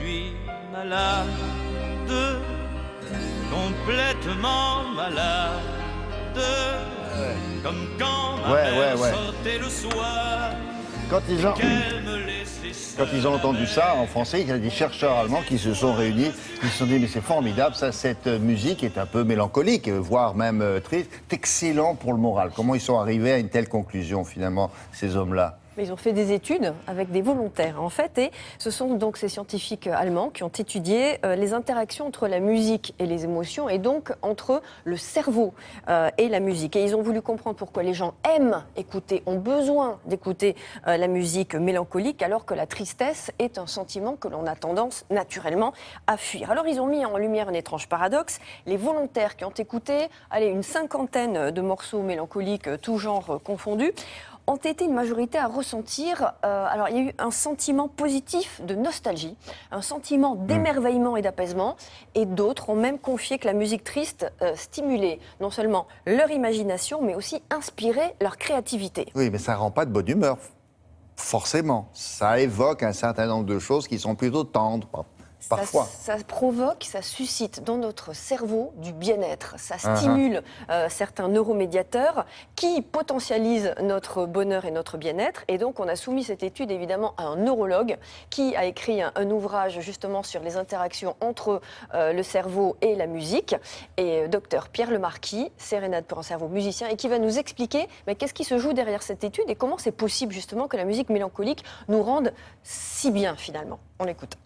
suis malade, complètement malade, comme quand ma mère sortait le soir. Quand ils ont entendu ça en français, il y a des chercheurs allemands qui se sont réunis, ils se sont dit mais c'est formidable, ça, cette musique est un peu mélancolique, voire même triste, c'est excellent pour le moral. Comment ils sont arrivés à une telle conclusion finalement, ces hommes-là ? Ils ont fait des études avec des volontaires, en fait, et ce sont donc ces scientifiques allemands qui ont étudié les interactions entre la musique et les émotions, et donc entre le cerveau et la musique. Et ils ont voulu comprendre pourquoi les gens aiment écouter, ont besoin d'écouter la musique mélancolique, alors que la tristesse est un sentiment que l'on a tendance naturellement à fuir. Alors ils ont mis en lumière un étrange paradoxe. Les volontaires qui ont écouté, une 50aine de morceaux mélancoliques, tous genres confondus, ont été une majorité à ressentir, alors il y a eu un sentiment positif de nostalgie, un sentiment d'émerveillement et d'apaisement, et d'autres ont même confié que la musique triste stimulait non seulement leur imagination, mais aussi inspirait leur créativité. Oui, mais ça ne rend pas de bonne humeur, forcément. Ça évoque un certain nombre de choses qui sont plutôt tendres, parfois. Ça provoque, ça suscite dans notre cerveau du bien-être. Ça stimule certains neuromédiateurs qui potentialisent notre bonheur et notre bien-être. Et donc, on a soumis cette étude, évidemment, à un neurologue qui a écrit un ouvrage, justement, sur les interactions entre le cerveau et la musique. Et docteur Pierre Lemarquis, Sérénade pour un cerveau musicien, et qui va nous expliquer qu'est-ce qui se joue derrière cette étude et comment c'est possible, justement, que la musique mélancolique nous rende si bien, finalement. On l'écoute.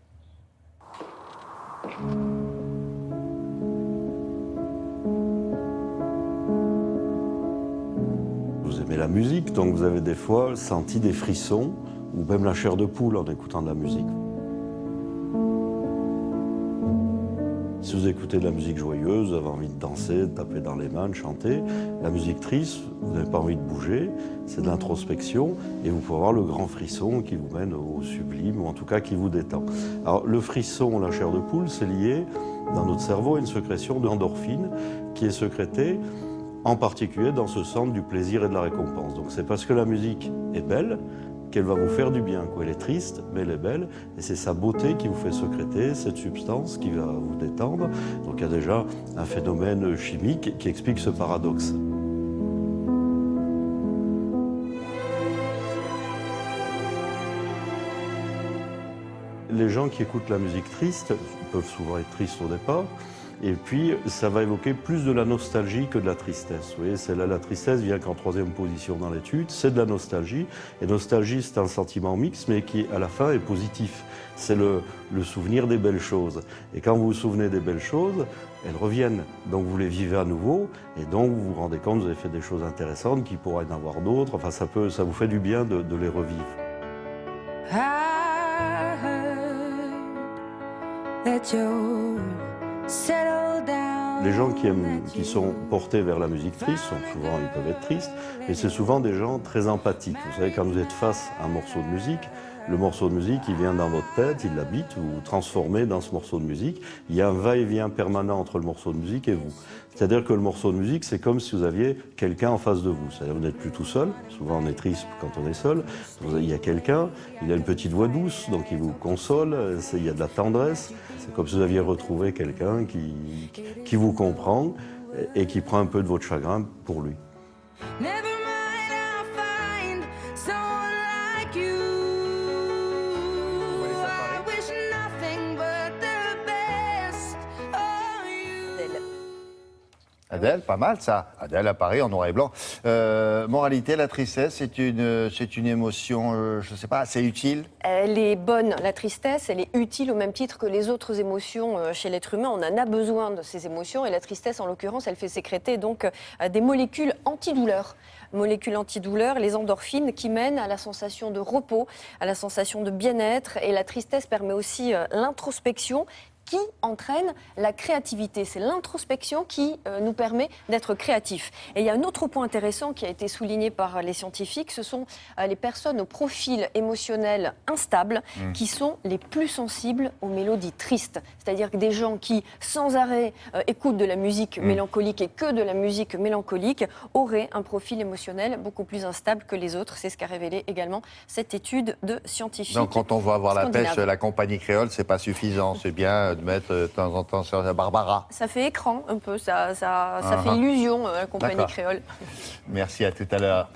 Vous aimez la musique, donc vous avez des fois senti des frissons ou même la chair de poule en écoutant de la musique. Si vous écoutez de la musique joyeuse, vous avez envie de danser, de taper dans les mains, de chanter. La musique triste, vous n'avez pas envie de bouger, c'est de l'introspection et vous pouvez avoir le grand frisson qui vous mène au sublime ou en tout cas qui vous détend. Alors le frisson, la chair de poule, c'est lié dans notre cerveau à une sécrétion d'endorphine qui est sécrétée en particulier dans ce centre du plaisir et de la récompense. Donc c'est parce que la musique est belle qu'elle va vous faire du bien. Elle est triste, mais elle est belle, et c'est sa beauté qui vous fait sécréter cette substance qui va vous détendre. Donc il y a déjà un phénomène chimique qui explique ce paradoxe. Les gens qui écoutent la musique triste peuvent souvent être tristes au départ, et puis ça va évoquer plus de la nostalgie que de la tristesse. Vous voyez, la tristesse vient qu'en troisième position dans l'étude, c'est de la nostalgie. Et nostalgie, c'est un sentiment mixte, mais qui à la fin est positif. C'est le souvenir des belles choses. Et quand vous vous souvenez des belles choses, elles reviennent. Donc vous les vivez à nouveau, et donc vous vous rendez compte que vous avez fait des choses intéressantes, qu'il pourra y en avoir d'autres. Enfin, ça vous fait du bien de les revivre. Les gens qui sont portés vers la musique triste, ils peuvent être tristes, mais c'est souvent des gens très empathiques. Vous savez, quand vous êtes face à un morceau de musique, le morceau de musique, il vient dans votre tête, il l'habite, vous vous transformez dans ce morceau de musique. Il y a un va-et-vient permanent entre le morceau de musique et vous. C'est-à-dire que le morceau de musique, c'est comme si vous aviez quelqu'un en face de vous. C'est-à-dire que vous n'êtes plus tout seul. Souvent, on est triste quand on est seul. Il y a quelqu'un, il a une petite voix douce, donc il vous console, il y a de la tendresse. C'est comme si vous aviez retrouvé quelqu'un qui vous comprend et qui prend un peu de votre chagrin pour lui. Adèle, pas mal ça. Adèle à Paris en noir et blanc. Moralité, la tristesse, c'est une émotion, je ne sais pas, assez utile. Elle est bonne, la tristesse, elle est utile au même titre que les autres émotions chez l'être humain. On en a besoin de ces émotions, et la tristesse, en l'occurrence, elle fait sécréter donc des molécules antidouleurs. Molécules antidouleurs, les endorphines, qui mènent à la sensation de repos, à la sensation de bien-être. Et la tristesse permet aussi l'introspection qui entraîne la créativité. C'est l'introspection qui nous permet d'être créatifs. Et il y a un autre point intéressant qui a été souligné par les scientifiques, ce sont les personnes au profil émotionnel instable qui sont les plus sensibles aux mélodies tristes. C'est-à-dire que des gens qui, sans arrêt, écoutent de la musique mélancolique et que de la musique mélancolique, auraient un profil émotionnel beaucoup plus instable que les autres. C'est ce qu'a révélé également cette étude de scientifiques. Donc quand on va voir la pêche, scandinaves. la compagnie créole, c'est pas suffisant. C'est bien de mettre de temps en temps sur la Barbara. Ça fait écran un peu, ça fait illusion, la compagnie D'accord. créole. Merci, à tout à l'heure.